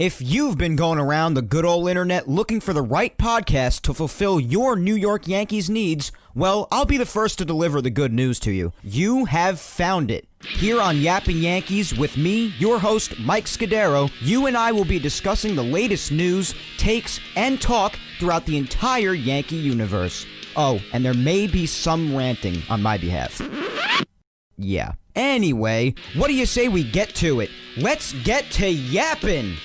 If you've been going around the good old internet looking for the right podcast to fulfill your New York Yankees needs, well, I'll be the first to deliver the good news to you. You have found it. Here on Yapping Yankees with me, your host, Mike Scudiero, you and I will be discussing the latest news, takes, and talk throughout the entire Yankee universe. Oh, and there may be some ranting on my behalf. Yeah. Anyway, what do you say we get to it? Let's get to yapping!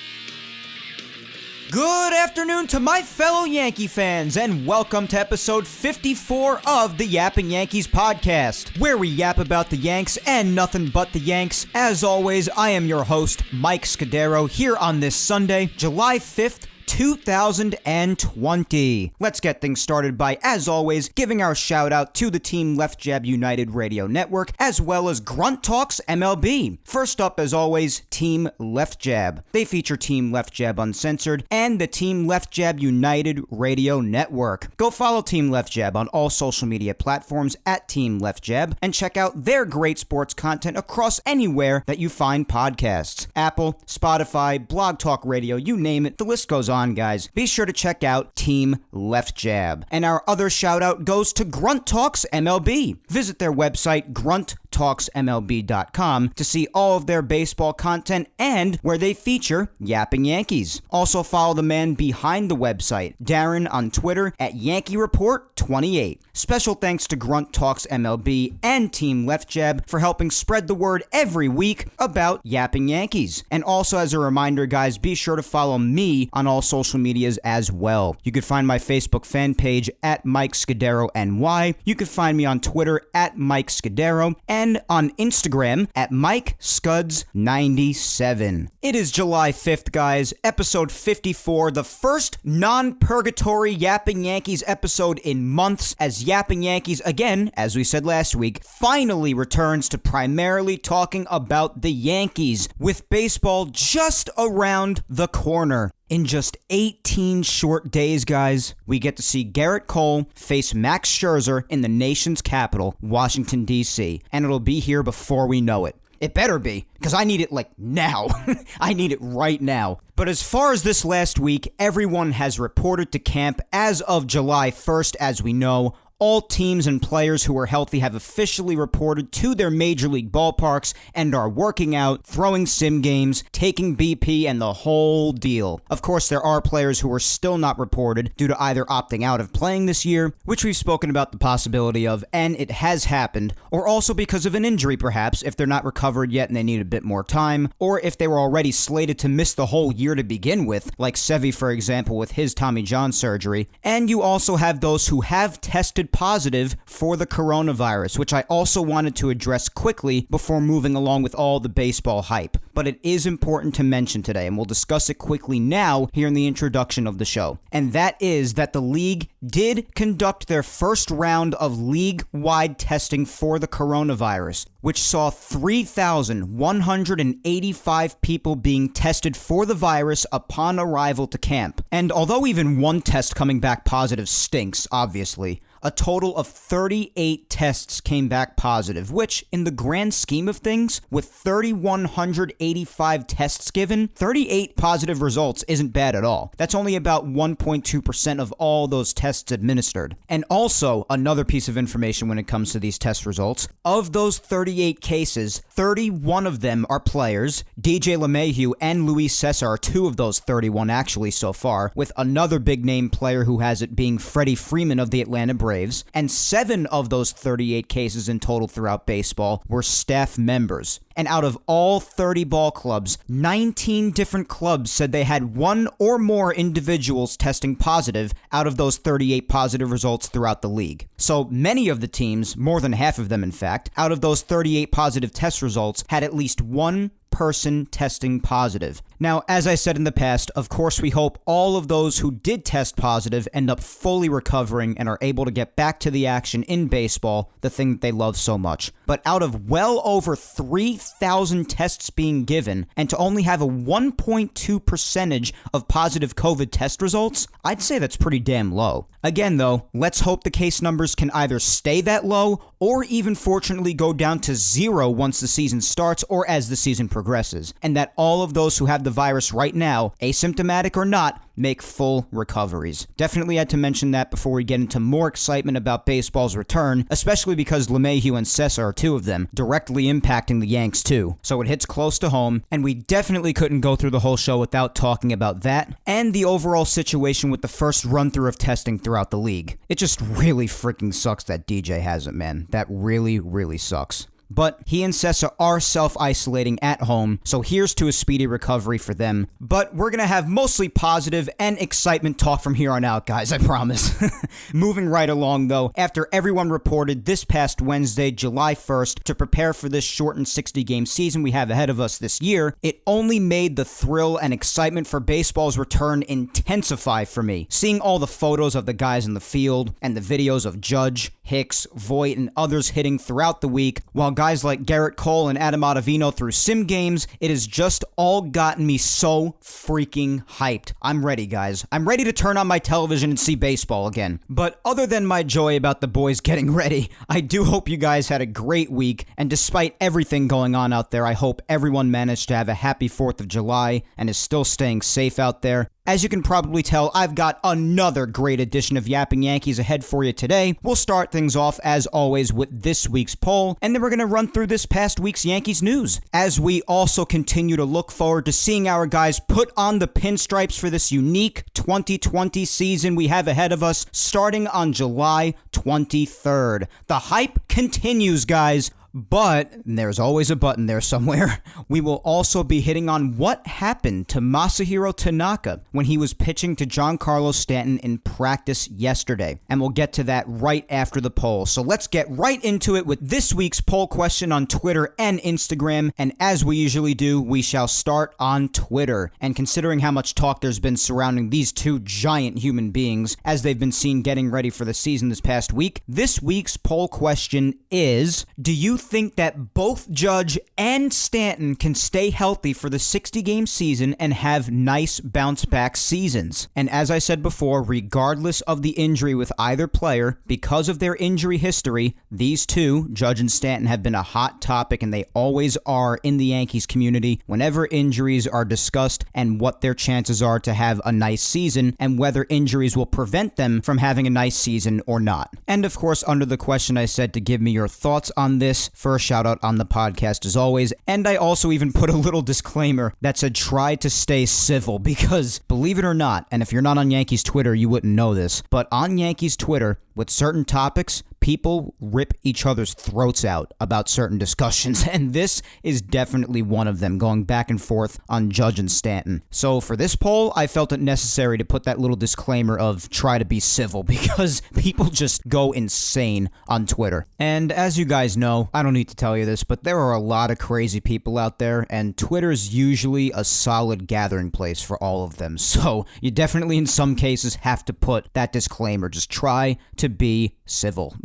Good afternoon to my fellow Yankee fans, and welcome to episode 54 of the Yapping Yankees podcast, where we yap about the Yanks and nothing but the Yanks. As always, I am your host, Mike Scudiero, here on this Sunday, July 5th, 2020. Let's get things started by, as always, giving our shout out to the Team Left Jab United Radio Network, as well as Grunt Talks MLB. First up, as always, Team Left Jab. They feature Team Left Jab Uncensored and the Team Left Jab United Radio Network. Go follow Team Left Jab on all social media platforms at Team Left Jab and check out their great sports content across anywhere that you find podcasts. Apple, Spotify, Blog Talk Radio, you name it, the list goes on, guys. Be sure to check out Team Left Jab. And our other shout out goes to Grunt Talks MLB. Visit their website, grunttalksmlb.com, to see all of their baseball content and where they feature Yapping Yankees. Also follow the man behind the website, Darren, on Twitter at Yankee Report 28. Special thanks to Grunt Talks MLB and Team Left Jab for helping spread the word every week about Yapping Yankees. And also, as a reminder, guys, be sure to follow me on all social medias as well. You can find my Facebook fan page at Mike Scudiero NY. You can find me on Twitter at Mike Scudiero and on Instagram at Mike Scuds97. It is July 5th, guys, episode 54, the first non-purgatory Yapping Yankees episode in months, as Yapping Yankees, again, as we said last week, finally returns to primarily talking about the Yankees, with baseball just around the corner. In just 18 short days, guys, we get to see Garrett Cole face Max Scherzer in the nation's capital, Washington, D.C., and it'll be here before we know it. It better be, because I need it, now. I need it right now. But as far as this last week, everyone has reported to camp as of July 1st, as we know. All teams and players who are healthy have officially reported to their major league ballparks and are working out, throwing sim games, taking BP, and the whole deal. Of course, there are players who are still not reported due to either opting out of playing this year, which we've spoken about the possibility of, and it has happened, or also because of an injury perhaps, if they're not recovered yet and they need a bit more time, or if they were already slated to miss the whole year to begin with, like Sevy, for example, with his Tommy John surgery. And you also have those who have tested positive for the coronavirus, which I also wanted to address quickly before moving along with all the baseball hype. But it is important to mention today, and we'll discuss it quickly now here in the introduction of the show. And that is that the league did conduct their first round of league-wide testing for the coronavirus, which saw 3,185 people being tested for the virus upon arrival to camp. And although even one test coming back positive stinks, obviously, a total of 38 tests came back positive, which, in the grand scheme of things, with 3,185 tests given, 38 positive results isn't bad at all. That's only about 1.2% of all those tests administered. And also, another piece of information when it comes to these test results, of those 38 cases, 31 of them are players. DJ LeMahieu and Luis Cessa are two of those 31 actually so far, with another big-name player who has it being Freddie Freeman of the Atlanta Braves. And 7 of those 38 cases in total throughout baseball were staff members. And out of all 30 ball clubs, 19 different clubs said they had one or more individuals testing positive out of those 38 positive results throughout the league. So many of the teams, more than half of them in fact, out of those 38 positive test results had at least one person testing positive. Now, as I said in the past, of course we hope all of those who did test positive end up fully recovering and are able to get back to the action in baseball, the thing that they love so much. But out of well over 3,000 tests being given, and to only have a 1.2 percentage of positive COVID test results, I'd say that's pretty damn low. Again though, let's hope the case numbers can either stay that low or even fortunately go down to 0 once the season starts or as the season progresses, and that all of those who have the virus right now, asymptomatic or not, make full recoveries. Definitely had to mention that before we get into more excitement about baseball's return, especially because LeMahieu and Cessa are two of them, directly impacting the Yanks too. So it hits close to home, and we definitely couldn't go through the whole show without talking about that, and the overall situation with the first run-through of testing throughout the league. It just really freaking sucks that DJ has it, man. That really, really sucks. But he and Cessa are self-isolating at home, so here's to a speedy recovery for them. But we're gonna have mostly positive and excitement talk from here on out, guys, I promise. Moving right along, though, after everyone reported this past Wednesday, July 1st, to prepare for this shortened 60-game season we have ahead of us this year, it only made the thrill and excitement for baseball's return intensify for me. Seeing all the photos of the guys in the field, and the videos of Judge, Hicks, Voit, and others hitting throughout the week, while guys like Garrett Cole and Adam Ottavino through sim games, it has just all gotten me so freaking hyped. I'm ready, guys. I'm ready to turn on my television and see baseball again. But other than my joy about the boys getting ready, I do hope you guys had a great week, and despite everything going on out there, I hope everyone managed to have a happy 4th of July and is still staying safe out there. As you can probably tell, I've got another great edition of Yapping Yankees ahead for you today. We'll start things off, as always, with this week's poll, and then we're going to run through this past week's Yankees news, as we also continue to look forward to seeing our guys put on the pinstripes for this unique 2020 season we have ahead of us, starting on July 23rd. The hype continues, guys. But, and there's always a button there somewhere, we will also be hitting on what happened to Masahiro Tanaka when he was pitching to Giancarlo Stanton in practice yesterday. And we'll get to that right after the poll. So let's get right into it with this week's poll question on Twitter and Instagram. And as we usually do, we shall start on Twitter. And considering how much talk there's been surrounding these two giant human beings as they've been seen getting ready for the season this past week, this week's poll question is, do you think that both Judge and Stanton can stay healthy for the 60-game season and have nice bounce-back seasons? And as I said before, regardless of the injury with either player, because of their injury history, these two, Judge and Stanton, have been a hot topic, and they always are in the Yankees community whenever injuries are discussed and what their chances are to have a nice season and whether injuries will prevent them from having a nice season or not. And of course, under the question I said to give me your thoughts on this, for a shout out on the podcast as always, and I also even put a little disclaimer that said try to stay civil, because believe it or not, and if you're not on Yankees Twitter you wouldn't know this, but on Yankees Twitter with certain topics, people rip each other's throats out about certain discussions, and this is definitely one of them, going back and forth on Judge and Stanton. So for this poll, I felt it necessary to put that little disclaimer of try to be civil, because people just go insane on Twitter. And as you guys know, I don't need to tell you this, but there are a lot of crazy people out there, and Twitter's usually a solid gathering place for all of them. So you definitely in some cases have to put that disclaimer, just try to be civil.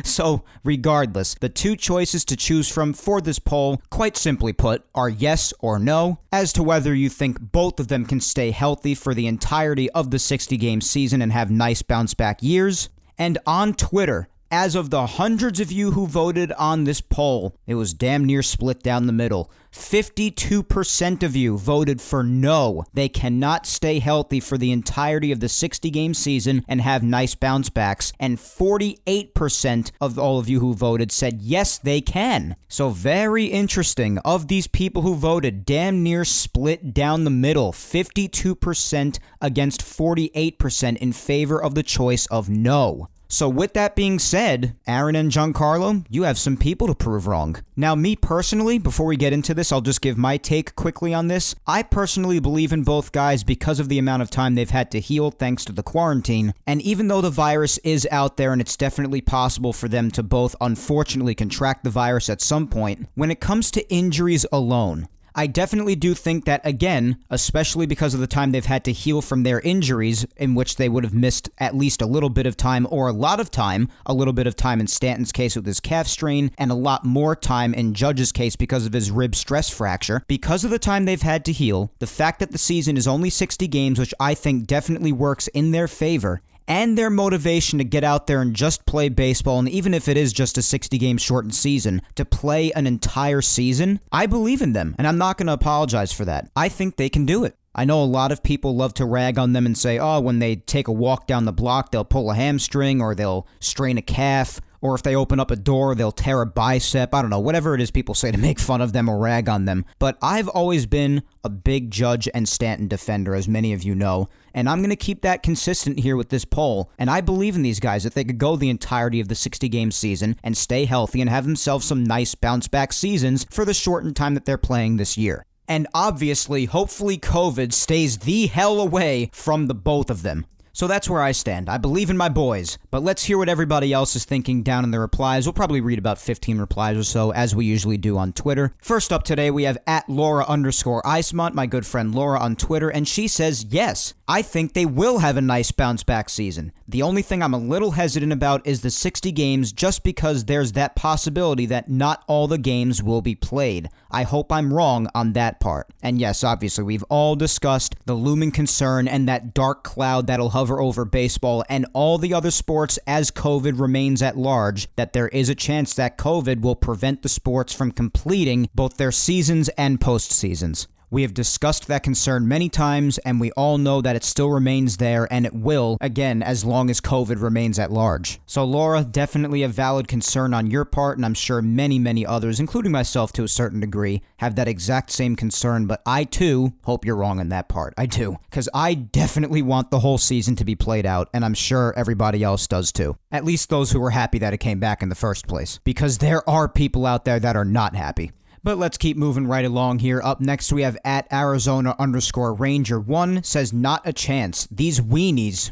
So, regardless, the two choices to choose from for this poll, quite simply put, are yes or no, as to whether you think both of them can stay healthy for the entirety of the 60-game season and have nice bounce-back years. And on Twitter, as of the hundreds of you who voted on this poll, it was damn near split down the middle. 52% of you voted for no. They cannot stay healthy for the entirety of the 60-game season and have nice bounce backs. And 48% of all of you who voted said yes, they can. So very interesting. Of these people who voted, damn near split down the middle. 52% against 48% in favor of the choice of no. So with that being said, Aaron and Giancarlo, you have some people to prove wrong. Now, me personally, before we get into this, I'll just give my take quickly on this. I personally believe in both guys because of the amount of time they've had to heal thanks to the quarantine. And even though the virus is out there and it's definitely possible for them to both unfortunately contract the virus at some point, when it comes to injuries alone, I definitely do think that, again, especially because of the time they've had to heal from their injuries, in which they would have missed at least a little bit of time or a lot of time, a little bit of time in Stanton's case with his calf strain, and a lot more time in Judge's case because of his rib stress fracture. Because of the time they've had to heal, the fact that the season is only 60 games, which I think definitely works in their favor, and their motivation to get out there and just play baseball, and even if it is just a 60-game shortened season, to play an entire season, I believe in them, and I'm not going to apologize for that. I think they can do it. I know a lot of people love to rag on them and say, oh, when they take a walk down the block, they'll pull a hamstring or they'll strain a calf, or if they open up a door, they'll tear a bicep. I don't know, whatever it is people say to make fun of them or rag on them. But I've always been a big Judge and Stanton defender, as many of you know, and I'm going to keep that consistent here with this poll. And I believe in these guys that they could go the entirety of the 60-game season and stay healthy and have themselves some nice bounce-back seasons for the shortened time that they're playing this year. And obviously, hopefully COVID stays the hell away from the both of them. So that's where I stand. I believe in my boys, but let's hear what everybody else is thinking down in the replies. We'll probably read about 15 replies or so, as we usually do on Twitter. First up today, we have @Laura_Icemont, my good friend Laura on Twitter, and she says, yes, I think they will have a nice bounce-back season. The only thing I'm a little hesitant about is the 60 games, just because there's that possibility that not all the games will be played. I hope I'm wrong on that part. And yes, obviously, we've all discussed the looming concern and that dark cloud that'll hover over baseball and all the other sports as COVID remains at large, that there is a chance that COVID will prevent the sports from completing both their seasons and postseasons. We have discussed that concern many times, and we all know that it still remains there, and it will, again, as long as COVID remains at large. So Laura, definitely a valid concern on your part, and I'm sure many, many others, including myself to a certain degree, have that exact same concern, but I too hope you're wrong on that part. I do. Because I definitely want the whole season to be played out, and I'm sure everybody else does too. At least those who were happy that it came back in the first place. Because there are people out there that are not happy. But let's keep moving right along here. Up next, we have @Arizona_Ranger1 says, not a chance. These weenies...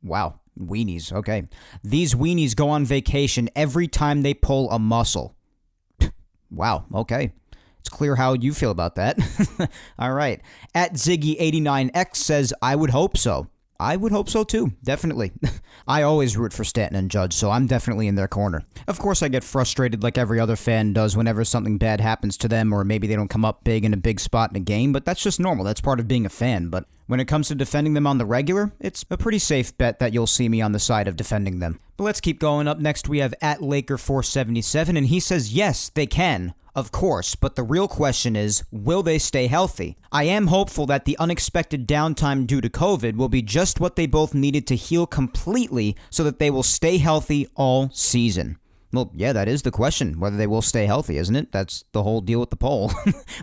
wow, weenies, okay. These weenies go on vacation every time they pull a muscle. Wow, okay. It's clear how you feel about that. All right. @Ziggy89X says, I would hope so. I would hope so too, definitely. I always root for Stanton and Judge, so I'm definitely in their corner. Of course, I get frustrated like every other fan does whenever something bad happens to them, or maybe they don't come up big in a big spot in a game, but that's just normal. That's part of being a fan. But when it comes to defending them on the regular, it's a pretty safe bet that you'll see me on the side of defending them. But let's keep going. Up next, we have @Laker477, and he says, yes, they can. Of course, but the real question is, will they stay healthy? I am hopeful that the unexpected downtime due to COVID will be just what they both needed to heal completely so that they will stay healthy all season. Well, yeah, that is the question, whether they will stay healthy, isn't it? That's the whole deal with the poll.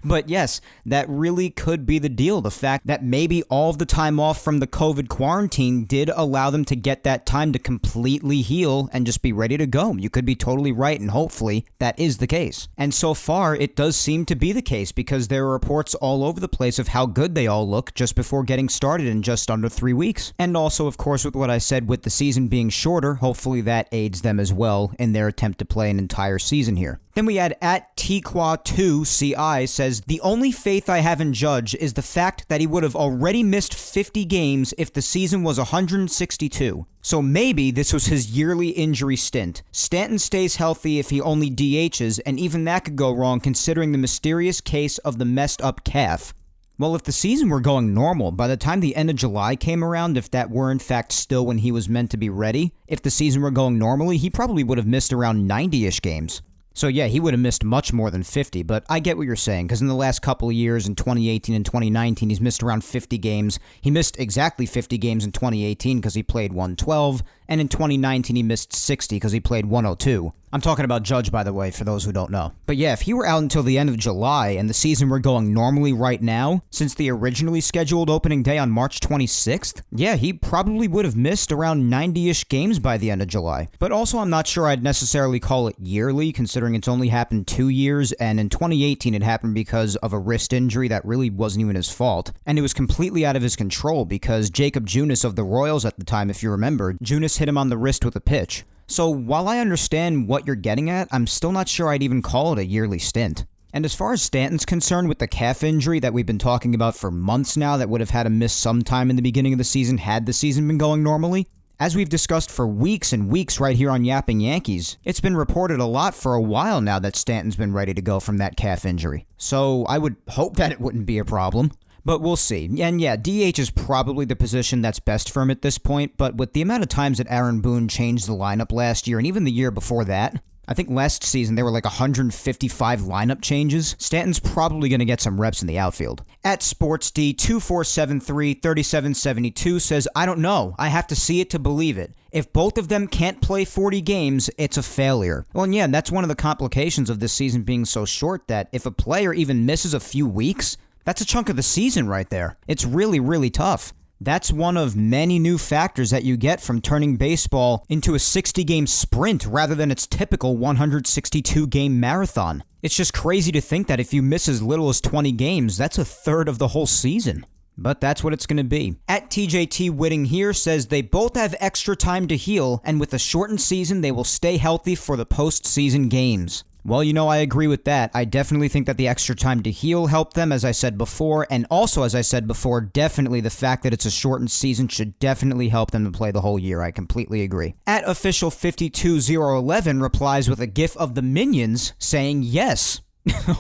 But yes, that really could be the deal. The fact that maybe all of the time off from the COVID quarantine did allow them to get that time to completely heal and just be ready to go. You could be totally right, and hopefully that is the case. And so far, it does seem to be the case because there are reports all over the place of how good they all look just before getting started in just under 3 weeks. And also, of course, with what I said with the season being shorter, hopefully that aids them as well in their attempt to play an entire season here. Then we had @Tqua2CI says, the only faith I have in Judge is the fact that he would have already missed 50 games if the season was 162. So maybe this was his yearly injury stint. Stanton stays healthy if he only DHs, and even that could go wrong considering the mysterious case of the messed up calf. Well, if the season were going normal, by the time the end of July came around, if that were in fact still when he was meant to be ready, if the season were going normally, he probably would have missed around 90-ish games. So yeah, he would have missed much more than 50, but I get what you're saying, because in the last couple of years, in 2018 and 2019, he's missed around 50 games. He missed exactly 50 games in 2018 because he played 112, and in 2019 he missed 60 because he played 102. I'm talking about Judge, by the way, for those who don't know. But yeah, if he were out until the end of July and the season were going normally right now, since the originally scheduled opening day on March 26th, yeah, he probably would have missed around 90-ish games by the end of July. But also, I'm not sure I'd necessarily call it yearly, considering it's only happened 2 years, and in 2018 it happened because of a wrist injury that really wasn't even his fault. And it was completely out of his control because Jacob Junis of the Royals at the time, if you remember, Junis hit him on the wrist with a pitch. So while I understand what you're getting at, I'm still not sure I'd even call it a yearly stint. And as far as Stanton's concerned with the calf injury that we've been talking about for months now that would have had to miss some time in the beginning of the season had the season been going normally, as we've discussed for weeks and weeks right here on Yapping Yankees, it's been reported a lot for a while now that Stanton's been ready to go from that calf injury. So I would hope that it wouldn't be a problem. But we'll see. And yeah, DH is probably the position that's best for him at this point, but with the amount of times that Aaron Boone changed the lineup last year, and even the year before that, I think last season there were like 155 lineup changes. Stanton's probably going to get some reps in the outfield. At SportsD24733772 says, I don't know. I have to see it to believe it. If both of them can't play 40 games, it's a failure. Well, and yeah, that's one of the complications of this season being so short that if a player even misses a few weeks, that's a chunk of the season right there. It's really, really tough. That's one of many new factors that you get from turning baseball into a 60-game sprint rather than its typical 162-game marathon. It's just crazy to think that if you miss as little as 20 games, that's a third of the whole season. But that's what it's going to be. At TJT Whitting here says they both have extra time to heal, and with a shortened season, they will stay healthy for the postseason games. Well, I agree with that. I definitely think that the extra time to heal helped them, as I said before, and also, as I said before, definitely the fact that it's a shortened season should definitely help them to play the whole year. I completely agree. At Official52011 replies with a gif of the Minions saying yes.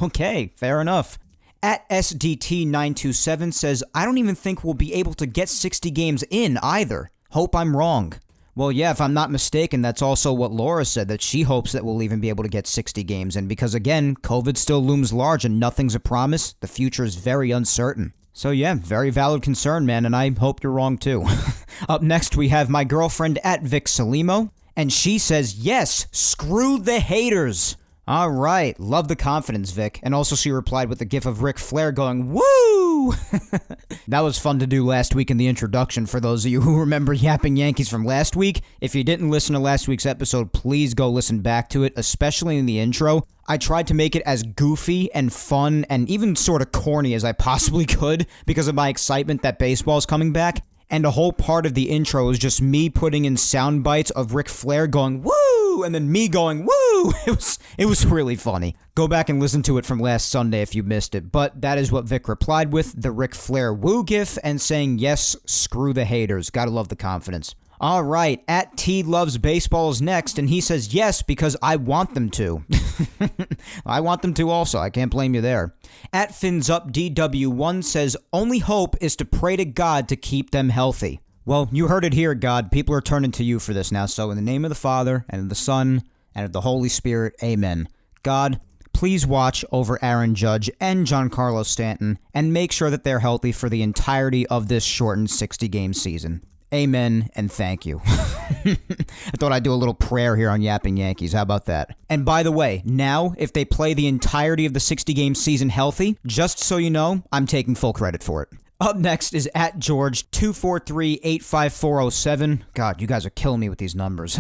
Okay, fair enough. At SDT927 says, I don't even think we'll be able to get 60 games in either. Hope I'm wrong. Well, yeah, if I'm not mistaken, that's also what Laura said, that she hopes that we'll even be able to get 60 games in, because again, COVID still looms large and nothing's a promise. The future is very uncertain. So yeah, very valid concern, man, and I hope you're wrong too. Up next, we have my girlfriend at Vic Salimo, and she says, yes, screw the haters. All right, love the confidence, Vic. And also she replied with a gif of Ric Flair going, woo! That was fun to do last week in the introduction for those of you who remember Yapping Yankees from last week. If you didn't listen to last week's episode, please go listen back to it, especially in the intro. I tried to make it as goofy and fun and even sort of corny as I possibly could because of my excitement that baseball's coming back. And a whole part of the intro is just me putting in sound bites of Ric Flair going, woo! And then me going, woo! It was really funny. Go back and listen to it from last Sunday if you missed it. But that is what Vic replied with, the Ric Flair woo gif, and saying, yes, screw the haters. Gotta love the confidence. All right, at T Loves Baseball is next, and he says yes because I want them to. I want them to also. I can't blame you there. At FinsUpDW1 says, only hope is to pray to God to keep them healthy. Well, you heard it here, God. People are turning to you for this now. So in the name of the Father, and of the Son, and of the Holy Spirit, amen. God, please watch over Aaron Judge and Giancarlo Stanton, and make sure that they're healthy for the entirety of this shortened 60-game season. Amen, and thank you. I thought I'd do a little prayer here on Yapping Yankees. How about that? And by the way, now, if they play the entirety of the 60-game season healthy, just so you know, I'm taking full credit for it. Up next is at George243-85407. God, you guys are killing me with these numbers.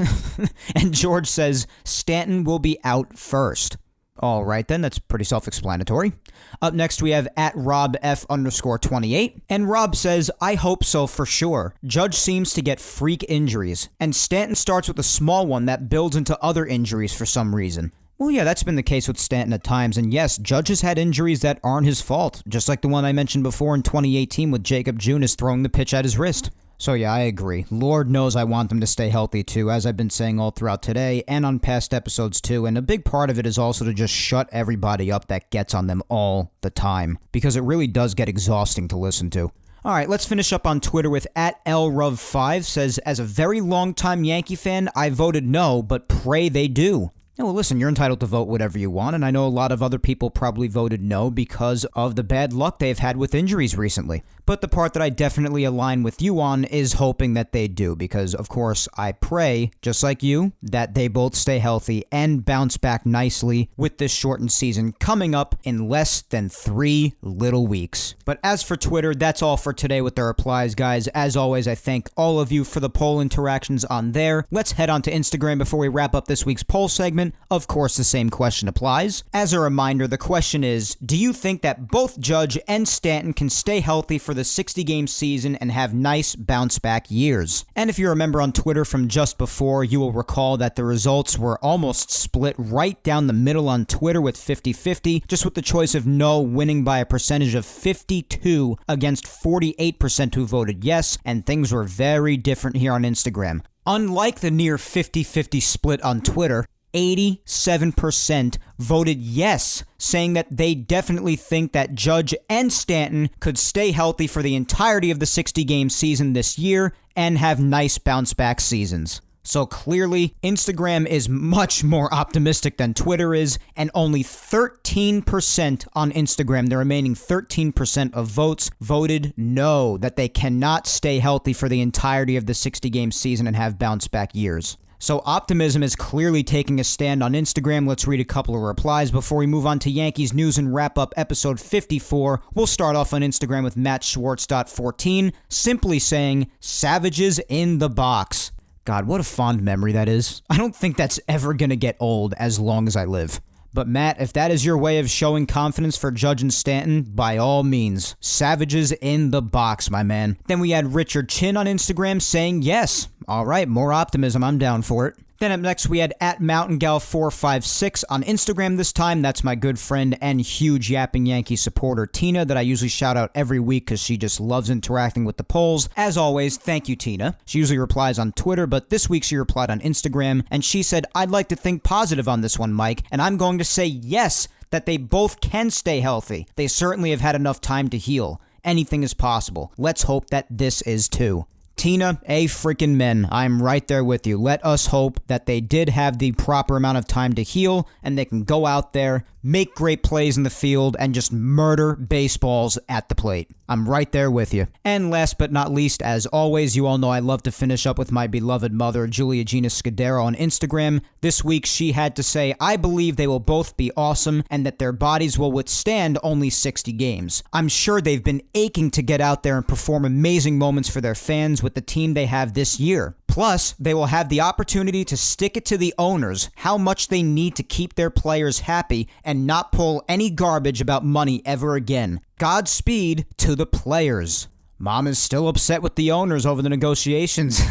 And George says, Stanton will be out first. All right, then. That's pretty self-explanatory. Up next, we have at RobF_28. And Rob says, I hope so for sure. Judge seems to get freak injuries. And Stanton starts with a small one that builds into other injuries for some reason. Well, yeah, that's been the case with Stanton at times. And yes, Judge has had injuries that aren't his fault. Just like the one I mentioned before in 2018 with Jacob Junis throwing the pitch at his wrist. So yeah, I agree. Lord knows I want them to stay healthy too, as I've been saying all throughout today and on past episodes too, and a big part of it is also to just shut everybody up that gets on them all the time, because it really does get exhausting to listen to. Alright, let's finish up on Twitter with at LRuv5 says, as a very long-time Yankee fan, I voted no, but pray they do. Well, listen, you're entitled to vote whatever you want, and I know a lot of other people probably voted no because of the bad luck they've had with injuries recently. But the part that I definitely align with you on is hoping that they do, because, of course, I pray, just like you, that they both stay healthy and bounce back nicely with this shortened season coming up in less than 3 little weeks. But as for Twitter, that's all for today with the replies, guys. As always, I thank all of you for the poll interactions on there. Let's head on to Instagram before we wrap up this week's poll segment. Of course, the same question applies. As a reminder, the question is, do you think that both Judge and Stanton can stay healthy for the 60-game season and have nice bounce-back years? And if you remember on Twitter from just before, you will recall that the results were almost split right down the middle on Twitter with 50-50, just with the choice of no winning by a percentage of 52 against 48% who voted yes, and things were very different here on Instagram. Unlike the near 50-50 split on Twitter, 87% voted yes, saying that they definitely think that Judge and Stanton could stay healthy for the entirety of the 60-game season this year and have nice bounce-back seasons. So clearly, Instagram is much more optimistic than Twitter is, and only 13% on Instagram, the remaining 13% of votes, voted no, that they cannot stay healthy for the entirety of the 60-game season and have bounce-back years. So optimism is clearly taking a stand on Instagram. Let's read a couple of replies before we move on to Yankees news and wrap up episode 54. We'll start off on Instagram with MattSchwartz.14, simply saying, "Savages in the box." God, what a fond memory that is. I don't think that's ever going to get old as long as I live. But Matt, if that is your way of showing confidence for Judge and Stanton, by all means, savages in the box, my man. Then we had Richard Chin on Instagram saying yes. All right, more optimism. I'm down for it. Then up next, we had @MountainGal456 on Instagram this time. That's my good friend and huge Yapping Yankees supporter, Tina, that I usually shout out every week because she just loves interacting with the polls. As always, thank you, Tina. She usually replies on Twitter, but this week she replied on Instagram, and she said, "I'd like to think positive on this one, Mike, and I'm going to say yes, that they both can stay healthy. They certainly have had enough time to heal. Anything is possible. Let's hope that this is too." Tina, a freaking men. I'm right there with you. Let us hope that they did have the proper amount of time to heal and they can go out there, make great plays in the field, and just murder baseballs at the plate. I'm right there with you. And last but not least, as always, you all know I love to finish up with my beloved mother, Julia Gina Scudiero, on Instagram. This week, she had to say, "I believe they will both be awesome and that their bodies will withstand only 60 games. I'm sure they've been aching to get out there and perform amazing moments for their fans with the team they have this year. Plus, they will have the opportunity to stick it to the owners how much they need to keep their players happy and not pull any garbage about money ever again. Godspeed to the players." Mom is still upset with the owners over the negotiations.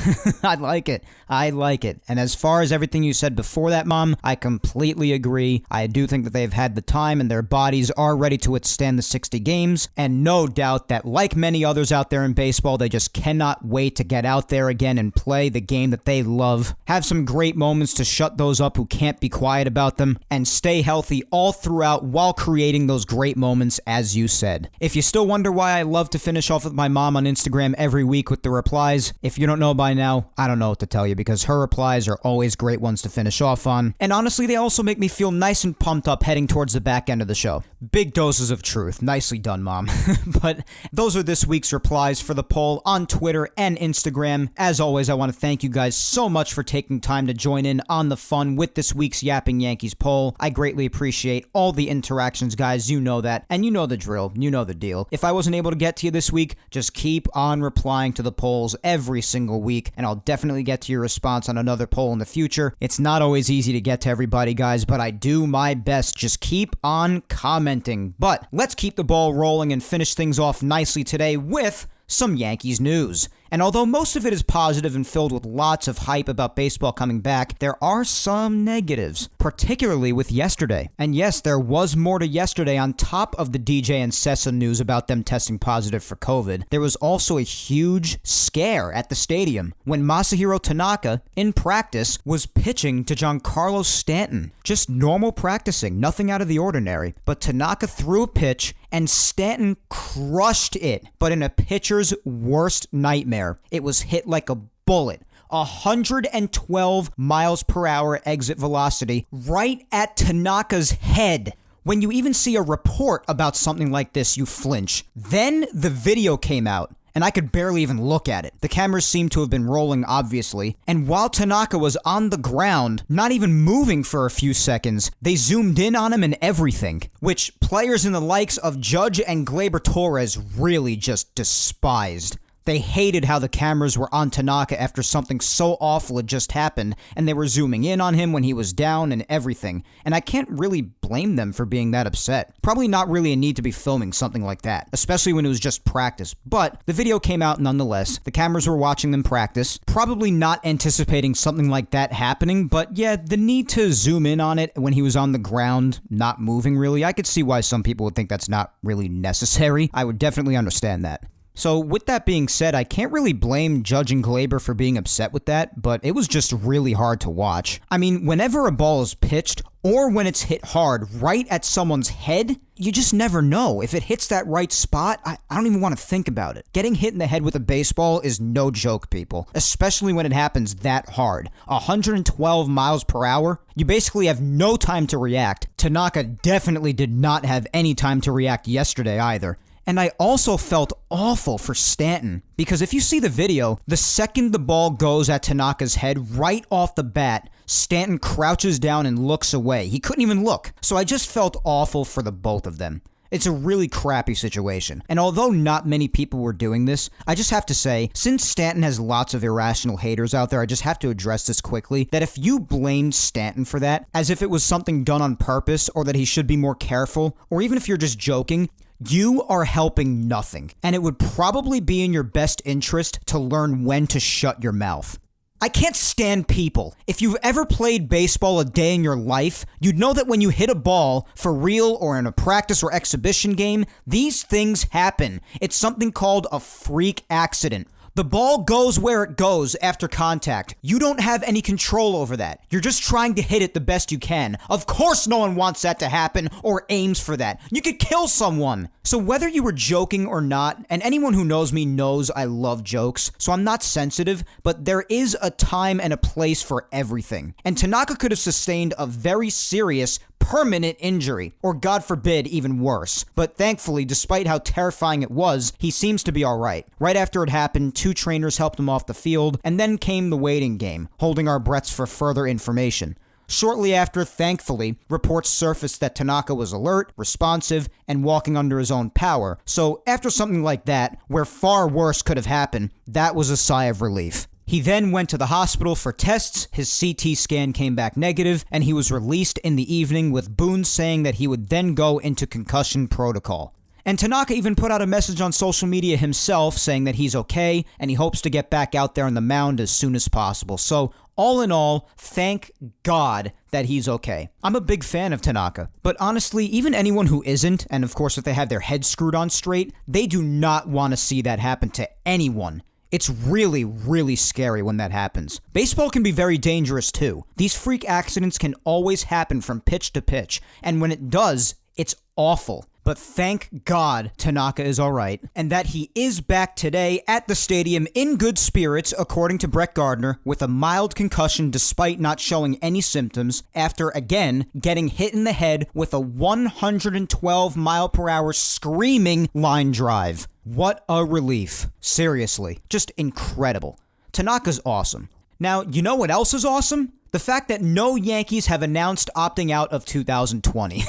I like it. I like it. And as far as everything you said before that, Mom, I completely agree. I do think that they've had the time and their bodies are ready to withstand the 60 games. And no doubt that, like many others out there in baseball, they just cannot wait to get out there again and play the game that they love. Have some great moments to shut those up who can't be quiet about them. And stay healthy all throughout while creating those great moments, as you said. If you still wonder why I love to finish off with my mom on Instagram every week with the replies, if you don't know by now, I don't know what to tell you because her replies are always great ones to finish off on. And honestly, they also make me feel nice and pumped up heading towards the back end of the show. Big doses of truth. Nicely done, Mom. But those are this week's replies for the poll on Twitter and Instagram. As always, I want to thank you guys so much for taking time to join in on the fun with this week's Yapping Yankees poll. I greatly appreciate all the interactions, guys. You know that. And you know the drill. You know the deal. If I wasn't able to get to you this week, just keep on replying to the polls every single week, and I'll definitely get to your response on another poll in the future. It's not always easy to get to everybody, guys, but I do my best. Just keep on commenting. But let's keep the ball rolling and finish things off nicely today with some Yankees news. And although most of it is positive and filled with lots of hype about baseball coming back, there are some negatives, particularly with yesterday. And yes, there was more to yesterday on top of the DJ and Cessa news about them testing positive for COVID. There was also a huge scare at the stadium when Masahiro Tanaka, in practice, was pitching to Giancarlo Stanton. Just normal practicing, nothing out of the ordinary. But Tanaka threw a pitch and Stanton crushed it, but in a pitcher's worst nightmare. It was hit like a bullet. 112 miles per hour exit velocity right at Tanaka's head. When you even see a report about something like this, you flinch. Then the video came out, and I could barely even look at it. The cameras seemed to have been rolling, obviously, and while Tanaka was on the ground, not even moving for a few seconds, they zoomed in on him and everything, which players in the likes of Judge and Gleyber Torres really just despised. They hated how the cameras were on Tanaka after something so awful had just happened, and they were zooming in on him when he was down and everything. And I can't really blame them for being that upset. Probably not really a need to be filming something like that, especially when it was just practice. But the video came out nonetheless. The cameras were watching them practice, probably not anticipating something like that happening, but yeah, the need to zoom in on it when he was on the ground, not moving really, I could see why some people would think that's not really necessary. I would definitely understand that. So with that being said, I can't really blame Judge and Glaber for being upset with that, but it was just really hard to watch. I mean, whenever a ball is pitched, or when it's hit hard right at someone's head, you just never know. If it hits that right spot, I don't even want to think about it. Getting hit in the head with a baseball is no joke, people, especially when it happens that hard. 112 miles per hour, you basically have no time to react. Tanaka definitely did not have any time to react yesterday either. And I also felt awful for Stanton, because if you see the video, the second the ball goes at Tanaka's head right off the bat, Stanton crouches down and looks away. He couldn't even look. So I just felt awful for the both of them. It's a really crappy situation. And although not many people were doing this, I just have to say, since Stanton has lots of irrational haters out there, I just have to address this quickly, that if you blamed Stanton for that, as if it was something done on purpose, or that he should be more careful, or even if you're just joking, you are helping nothing. And it would probably be in your best interest to learn when to shut your mouth. I can't stand people. If you've ever played baseball a day in your life, you'd know that when you hit a ball, for real or in a practice or exhibition game, these things happen. It's something called a freak accident. The ball goes where it goes after contact. You don't have any control over that. You're just trying to hit it the best you can. Of course no one wants that to happen or aims for that. You could kill someone. So whether you were joking or not, and anyone who knows me knows I love jokes, so I'm not sensitive, but there is a time and a place for everything. And Tanaka could have sustained a very serious, permanent injury, or God forbid, even worse. But thankfully, despite how terrifying it was, he seems to be alright. Right after it happened, 2 trainers helped him off the field, and then came the waiting game, holding our breaths for further information. Shortly after, thankfully, reports surfaced that Tanaka was alert, responsive, and walking under his own power. So after something like that, where far worse could have happened, that was a sigh of relief. He then went to the hospital for tests, his CT scan came back negative, and he was released in the evening with Boone saying that he would then go into concussion protocol. And Tanaka even put out a message on social media himself saying that he's okay and he hopes to get back out there on the mound as soon as possible. So, all in all, thank God that he's okay. I'm a big fan of Tanaka, but honestly, even anyone who isn't, and of course if they have their head screwed on straight, they do not want to see that happen to anyone. It's really, really scary when that happens. Baseball can be very dangerous too. These freak accidents can always happen from pitch to pitch, and when it does, it's awful. But thank God Tanaka is alright, and that he is back today at the stadium in good spirits, according to Brett Gardner, with a mild concussion despite not showing any symptoms, after again getting hit in the head with a 112 mile per hour screaming line drive. What a relief. Seriously, just incredible. Tanaka's awesome. Now, you know what else is awesome? The fact that no Yankees have announced opting out of 2020.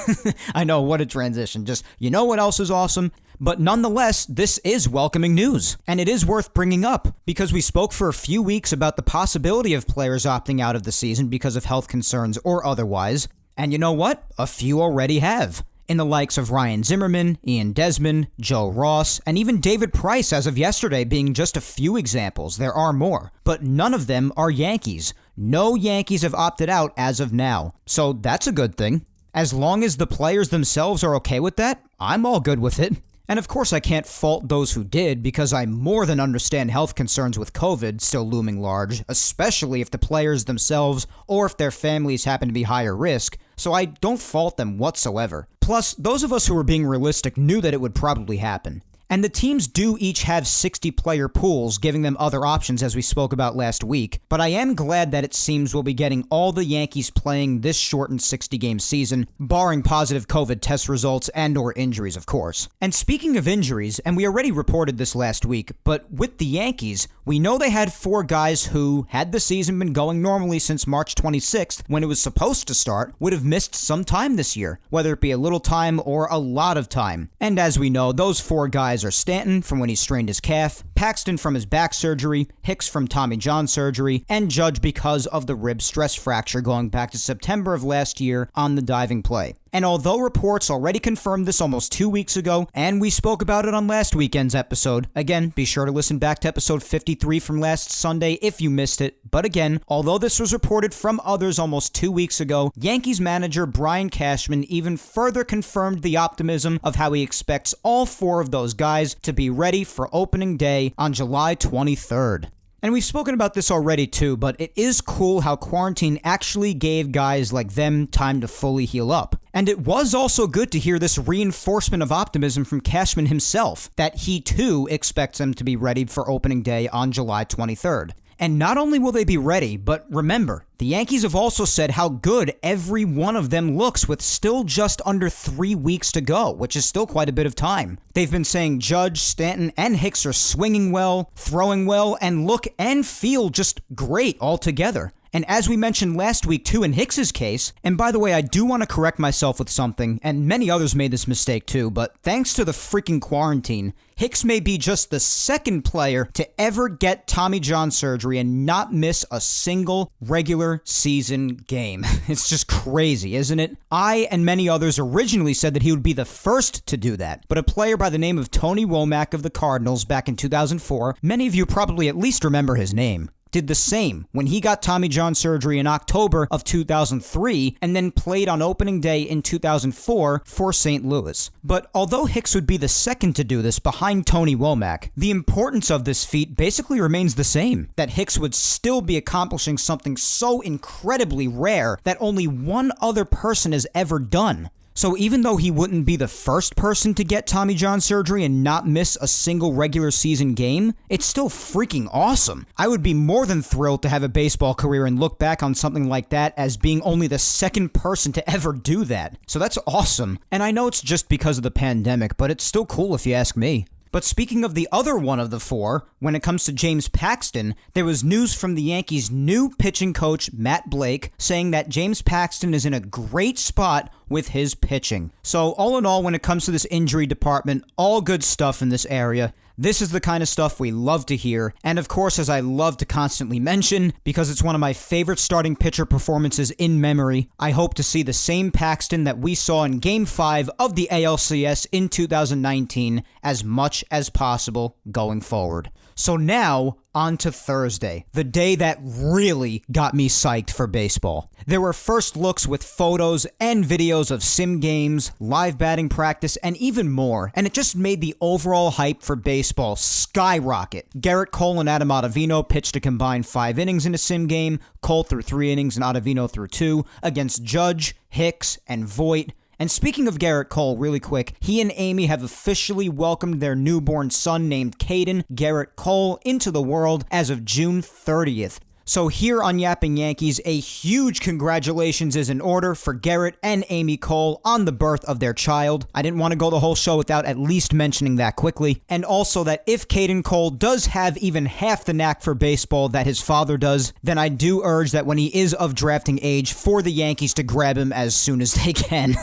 I know, what a transition. Just, you know what else is awesome? But nonetheless, this is welcoming news. And it is worth bringing up, because we spoke for a few weeks about the possibility of players opting out of the season because of health concerns or otherwise. And you know what? A few already have. In the likes of Ryan Zimmerman, Ian Desmond, Joe Ross, and even David Price as of yesterday being just a few examples. There are more. But none of them are Yankees. No Yankees have opted out as of now. So that's a good thing. As long as the players themselves are okay with that, I'm all good with it. And of course I can't fault those who did, because I more than understand health concerns with COVID still looming large, especially if the players themselves or if their families happen to be higher risk, so I don't fault them whatsoever. Plus, those of us who were being realistic knew that it would probably happen. And the teams do each have 60-player pools, giving them other options as we spoke about last week, but I am glad that it seems we'll be getting all the Yankees playing this shortened 60-game season, barring positive COVID test results and or injuries, of course. And speaking of injuries, and we already reported this last week, but with the Yankees, we know they had 4 guys who, had the season been going normally since March 26th, when it was supposed to start, would have missed some time this year, whether it be a little time or a lot of time. And as we know, those 4 guys are Stanton from when he strained his calf, Paxton from his back surgery, Hicks from Tommy John surgery, and Judge because of the rib stress fracture going back to September of last year on the diving play. And although reports already confirmed this almost 2 weeks ago, and we spoke about it on last weekend's episode, again, be sure to listen back to episode 53 from last Sunday if you missed it. But again, although this was reported from others almost 2 weeks ago, Yankees manager Brian Cashman even further confirmed the optimism of how he expects all 4 of those guys to be ready for opening day on July 23rd. And we've spoken about this already too, but it is cool how quarantine actually gave guys like them time to fully heal up. And it was also good to hear this reinforcement of optimism from Cashman himself, that he too expects them to be ready for opening day on July 23rd. And not only will they be ready, but remember, the Yankees have also said how good every one of them looks with still just under 3 weeks to go, which is still quite a bit of time. They've been saying Judge, Stanton, and Hicks are swinging well, throwing well, and look and feel just great altogether. And as we mentioned last week too in Hicks's case, and by the way, I do want to correct myself with something, and many others made this mistake too, but thanks to the freaking quarantine, Hicks may be just the second player to ever get Tommy John surgery and not miss a single regular season game. It's just crazy, isn't it? I and many others originally said that he would be the first to do that, but a player by the name of Tony Womack of the Cardinals back in 2004, many of you probably at least remember his name, did the same when he got Tommy John surgery in October of 2003 and then played on opening day in 2004 for St. Louis. But although Hicks would be the second to do this behind Tony Womack, the importance of this feat basically remains the same, that Hicks would still be accomplishing something so incredibly rare that only one other person has ever done. So even though he wouldn't be the first person to get Tommy John surgery and not miss a single regular season game, it's still freaking awesome. I would be more than thrilled to have a baseball career and look back on something like that as being only the second person to ever do that. So that's awesome. And I know it's just because of the pandemic, but it's still cool if you ask me. But speaking of the other one of the 4, when it comes to James Paxton, there was news from the Yankees' new pitching coach, Matt Blake, saying that James Paxton is in a great spot with his pitching. So all in all, when it comes to this injury department, all good stuff in this area. This is the kind of stuff we love to hear, and of course, as I love to constantly mention, because it's one of my favorite starting pitcher performances in memory, I hope to see the same Paxton that we saw in Game 5 of the ALCS in 2019 as much as possible going forward. So now, on to Thursday, the day that really got me psyched for baseball. There were first looks with photos and videos of sim games, live batting practice, and even more, and it just made the overall hype for baseball skyrocket. Gerrit Cole and Adam Ottavino pitched a combined 5 innings in a sim game, Cole threw 3 innings and Ottavino threw 2, against Judge, Hicks, and Voit. And speaking of Gerrit Cole, really quick, he and Amy have officially welcomed their newborn son named Caden Gerrit Cole into the world as of June 30th. So here on Yapping Yankees, a huge congratulations is in order for Gerrit and Amy Cole on the birth of their child. I didn't want to go the whole show without at least mentioning that quickly. And also that if Caden Cole does have even half the knack for baseball that his father does, then I do urge that when he is of drafting age for the Yankees to grab him as soon as they can.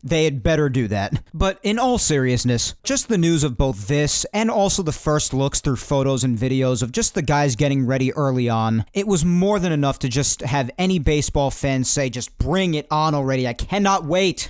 They had better do that. But in all seriousness, just the news of both this and also the first looks through photos and videos of just the guys getting ready early on, it was more than enough to just have any baseball fan say, just bring it on already. I cannot wait.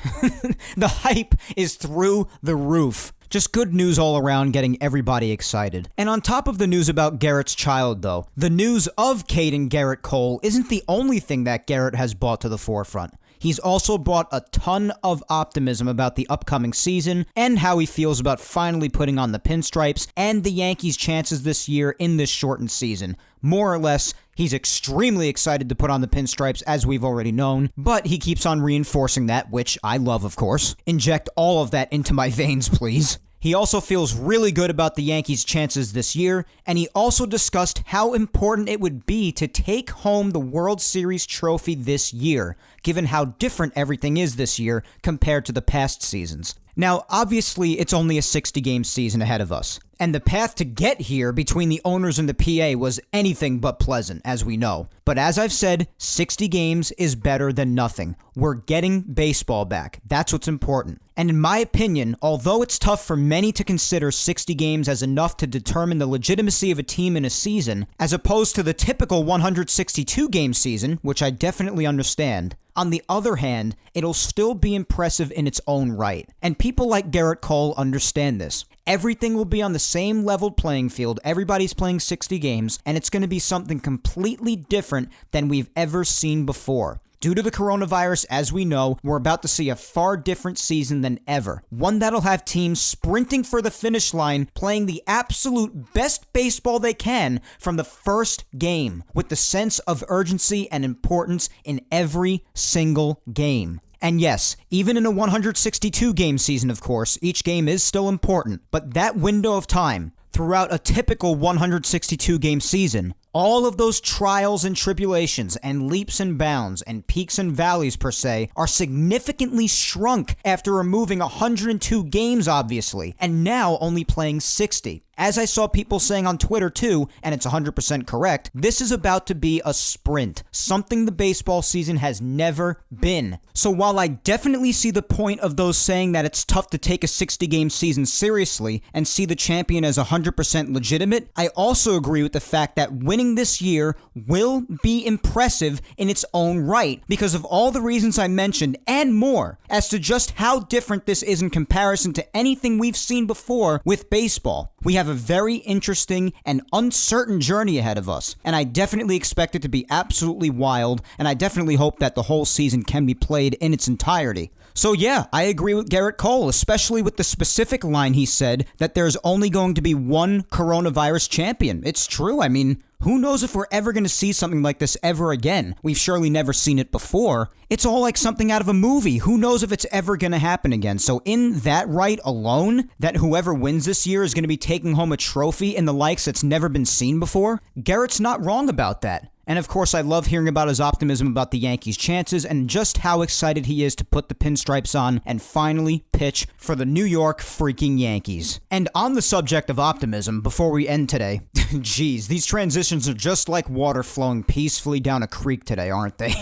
The hype is through the roof. Just good news all around, getting everybody excited. And on top of the news about Gerrit's child, though, the news of Caden Gerrit Cole isn't the only thing that Gerrit has brought to the forefront. He's also brought a ton of optimism about the upcoming season and how he feels about finally putting on the pinstripes and the Yankees' chances this year in this shortened season. More or less, he's extremely excited to put on the pinstripes, as we've already known, but he keeps on reinforcing that, which I love, of course. Inject all of that into my veins, please. He also feels really good about the Yankees' chances this year, and he also discussed how important it would be to take home the World Series trophy this year, given how different everything is this year compared to the past seasons. Now, obviously, it's only a 60-game season ahead of us, And the path to get here between the owners and the PA was anything but pleasant, as we know. But as I've said, 60 games is better than nothing. We're getting baseball back. That's what's important. And in my opinion, although it's tough for many to consider 60 games as enough to determine the legitimacy of a team in a season, as opposed to the typical 162-game season, which I definitely understand, on the other hand, it'll still be impressive in its own right. And people like Gerrit Cole understand this. Everything will be on the same leveled playing field, everybody's playing 60 games, and it's going to be something completely different than we've ever seen before. Due to the coronavirus, as we know, we're about to see a far different season than ever. One that'll have teams sprinting for the finish line, playing the absolute best baseball they can from the first game, with the sense of urgency and importance in every single game. And yes, even in a 162-game season, of course, each game is still important, but that window of time, throughout a typical 162-game season, all of those trials and tribulations and leaps and bounds and peaks and valleys per se are significantly shrunk after removing 102 games obviously, and now only playing 60. As I saw people saying on Twitter too, and it's 100% correct, this is about to be a sprint, something the baseball season has never been. So while I definitely see the point of those saying that it's tough to take a 60-game season seriously and see the champion as 100% legitimate, I also agree with the fact that winning this year will be impressive in its own right because of all the reasons I mentioned and more as to just how different this is in comparison to anything we've seen before with baseball. We have a very interesting and uncertain journey ahead of us, and I definitely expect it to be absolutely wild, and I definitely hope that the whole season can be played in its entirety. So yeah, I agree with Gerrit Cole, especially with the specific line he said that there's only going to be one coronavirus champion. It's true. I mean, who knows if we're ever going to see something like this ever again? We've surely never seen it before. It's all like something out of a movie. Who knows if it's ever going to happen again? So in that right alone, that whoever wins this year is going to be taking home a trophy in the likes that's never been seen before, Gerrit's not wrong about that. And of course, I love hearing about his optimism about the Yankees' chances and just how excited he is to put the pinstripes on and finally pitch for the New York freaking Yankees. And on the subject of optimism, before we end today, geez, these transitions are just like water flowing peacefully down a creek today, aren't they?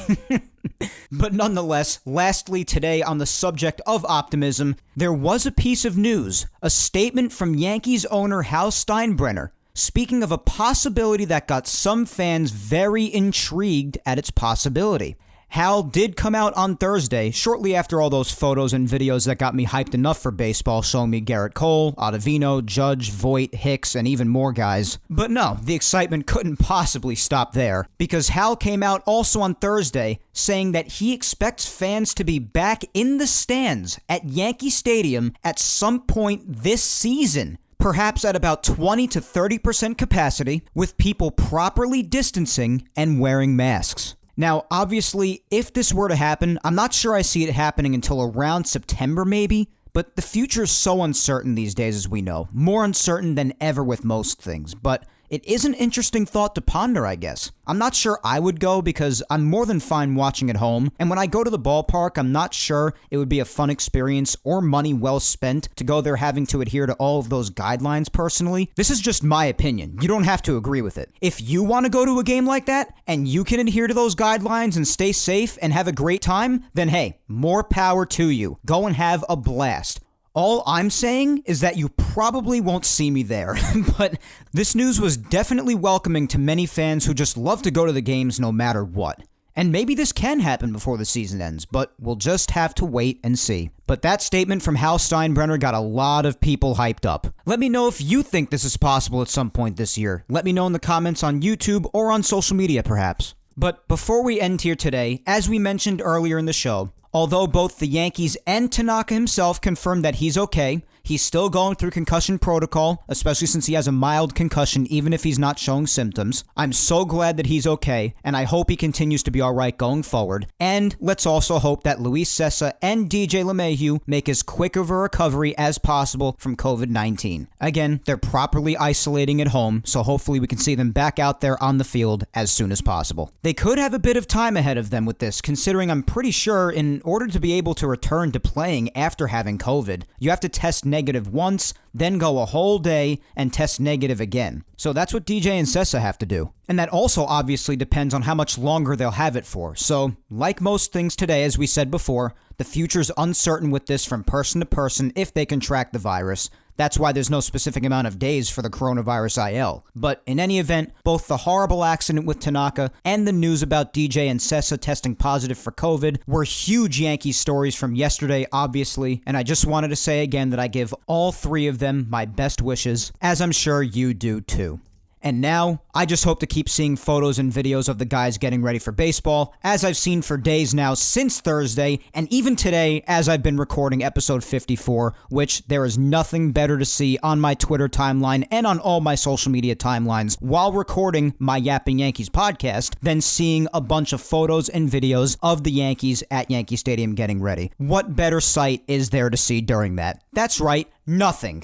But nonetheless, lastly today on the subject of optimism, there was a piece of news, a statement from Yankees owner Hal Steinbrenner, speaking of a possibility that got some fans very intrigued at its possibility. Hal did come out on Thursday, shortly after all those photos and videos that got me hyped enough for baseball, showing me Gerrit Cole, Ottavino, Judge, Voit, Hicks, and even more guys. But no, the excitement couldn't possibly stop there, because Hal came out also on Thursday saying that he expects fans to be back in the stands at Yankee Stadium at some point this season. Perhaps at about 20 to 30% capacity, with people properly distancing and wearing masks. Now, obviously, if this were to happen, I'm not sure I see it happening until around September maybe, but the future is so uncertain these days as we know, more uncertain than ever with most things, but it is an interesting thought to ponder, I guess. I'm not sure I would go because I'm more than fine watching at home, and when I go to the ballpark, I'm not sure it would be a fun experience or money well spent to go there having to adhere to all of those guidelines personally. This is just my opinion. You don't have to agree with it. If you want to go to a game like that, and you can adhere to those guidelines and stay safe and have a great time, then hey, more power to you. Go and have a blast. All I'm saying is that you probably won't see me there, but this news was definitely welcoming to many fans who just love to go to the games no matter what. And maybe this can happen before the season ends, but we'll just have to wait and see. But that statement from Hal Steinbrenner got a lot of people hyped up. Let me know if you think this is possible at some point this year. Let me know in the comments on YouTube or on social media perhaps. But before we end here today, as we mentioned earlier in the show, although both the Yankees and Tanaka himself confirmed that he's okay, he's still going through concussion protocol, especially since he has a mild concussion even if he's not showing symptoms. I'm so glad that he's okay, and I hope he continues to be alright going forward. And let's also hope that Luis Cessa and DJ LeMahieu make as quick of a recovery as possible from COVID-19. Again, they're properly isolating at home, so hopefully we can see them back out there on the field as soon as possible. They could have a bit of time ahead of them with this, considering I'm pretty sure in order to be able to return to playing after having COVID, you have to test negative once, then go a whole day and test negative again. So that's what DJ and Cessa have to do. And that also obviously depends on how much longer they'll have it for. So, like most things today, as we said before, the future's uncertain with this from person to person if they contract the virus. That's why there's no specific amount of days for the coronavirus IL. But in any event, both the horrible accident with Tanaka and the news about DJ and Cessa testing positive for COVID were huge Yankees stories from yesterday, obviously, and I just wanted to say again that I give all three of them my best wishes, as I'm sure you do too. And now, I just hope to keep seeing photos and videos of the guys getting ready for baseball, as I've seen for days now since Thursday, and even today as I've been recording episode 54, which there is nothing better to see on my Twitter timeline and on all my social media timelines while recording my Yapping Yankees podcast than seeing a bunch of photos and videos of the Yankees at Yankee Stadium getting ready. What better sight is there to see during that? That's right, nothing.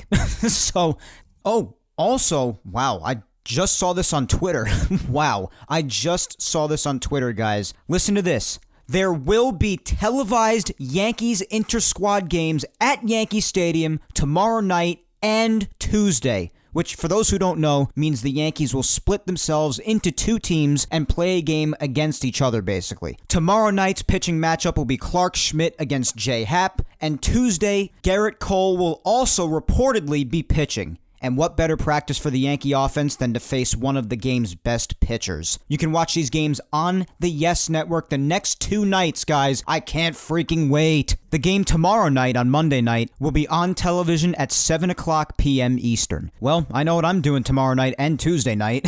Also, wow, I just saw this on Twitter. Wow, I just saw this on Twitter, guys. Listen to this. There will be televised Yankees inter-squad games at Yankee Stadium tomorrow night and Tuesday, which, for those who don't know, means the Yankees will split themselves into two teams and play a game against each other, basically. Tomorrow night's pitching matchup will be Clark Schmidt against J. Happ, and Tuesday, Garrett Cole will also reportedly be pitching. And what better practice for the Yankee offense than to face one of the game's best pitchers? You can watch these games on the Yes Network the next 2 nights, guys. I can't freaking wait. The game tomorrow night on Monday night will be on television at 7 o'clock p.m. Eastern. Well, I know what I'm doing tomorrow night and Tuesday night.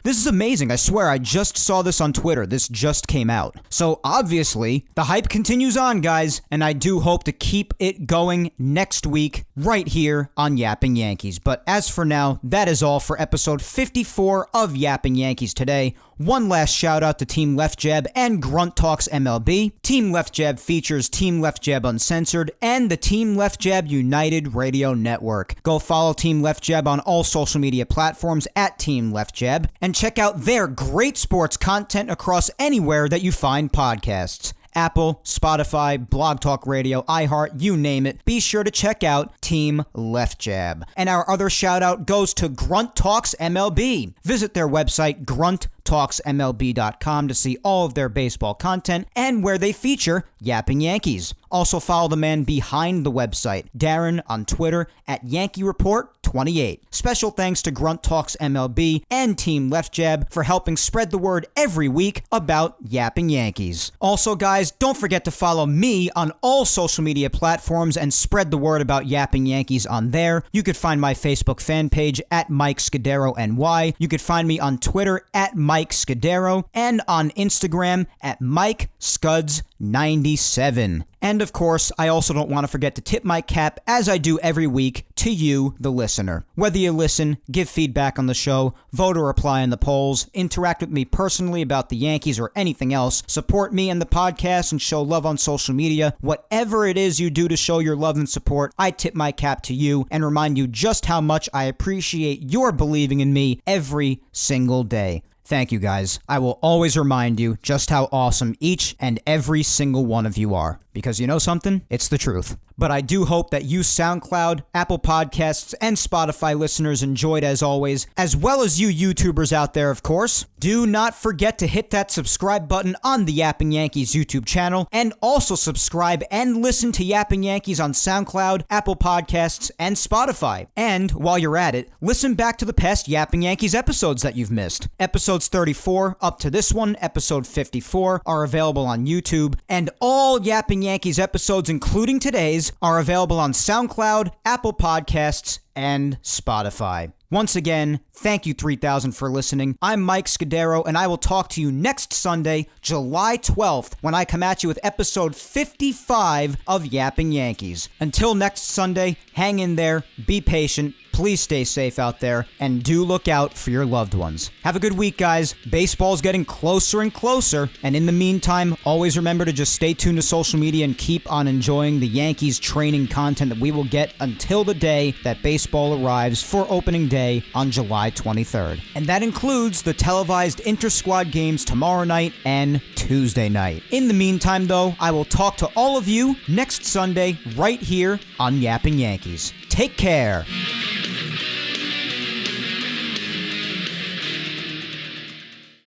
This is amazing. I swear, I just saw this on Twitter. This just came out. So obviously, the hype continues on, guys, and I do hope to keep it going next week right here on Yapping Yankees. But as for now, that is all for episode 54 of Yapping Yankees today. One last shout out to Team Left Jab and Grunt Talks MLB. Team Left Jab features Team Left Jab Uncensored and the Team Left Jab United Radio Network. Go follow Team Left Jab on all social media platforms at Team Left Jab and check out their great sports content across anywhere that you find podcasts. Apple, Spotify, Blog Talk Radio, iHeart, you name it. Be sure to check out Team Left Jab. And our other shout out goes to Grunt Talks MLB. Visit their website, grunttalksmlb.com, to see all of their baseball content and where they feature Yapping Yankees. Also follow the man behind the website, Darren, on Twitter at Yankee Report 28. Special thanks to Grunt Talks MLB and Team Left Jab for helping spread the word every week about Yapping Yankees. Also, guys, don't forget to follow me on all social media platforms and spread the word about Yapping Yankees on there. You could find my Facebook fan page at Mike Scudiero NY. You could find me on Twitter at Mike Scudiero and on Instagram at Mike Scuds97. And of course, I also don't want to forget to tip my cap, as I do every week, to you, the listener. Whether you listen, give feedback on the show, vote or reply in the polls, interact with me personally about the Yankees or anything else, support me and the podcast and show love on social media, whatever it is you do to show your love and support, I tip my cap to you and remind you just how much I appreciate your believing in me every single day. Thank you, guys. I will always remind you just how awesome each and every single one of you are. Because you know something? It's the truth. But I do hope that you SoundCloud, Apple Podcasts, and Spotify listeners enjoyed as always, as well as you YouTubers out there, of course. Do not forget to hit that subscribe button on the Yapping Yankees YouTube channel, and also subscribe and listen to Yapping Yankees on SoundCloud, Apple Podcasts, and Spotify. And while you're at it, listen back to the past Yapping Yankees episodes that you've missed. Episodes 34 up to this one, episode 54, are available on YouTube, and all Yapping Yankees episodes, including today's, are available on SoundCloud, Apple Podcasts, and Spotify. Once again, thank you 3000 for listening. I'm Mike Scudiero, and I will talk to you next Sunday, July 12th, when I come at you with episode 55 of Yapping Yankees. Until next Sunday, hang in there, be patient, Please stay safe out there, and do look out for your loved ones. Have a good week, guys. Baseball's getting closer and closer, and in the meantime, always remember to just stay tuned to social media and keep on enjoying the Yankees training content that we will get until the day that baseball arrives for opening day on July 23rd. And that includes the televised inter-squad games tomorrow night and Tuesday night. In the meantime, though, I will talk to all of you next Sunday right here on Yapping Yankees. Take care.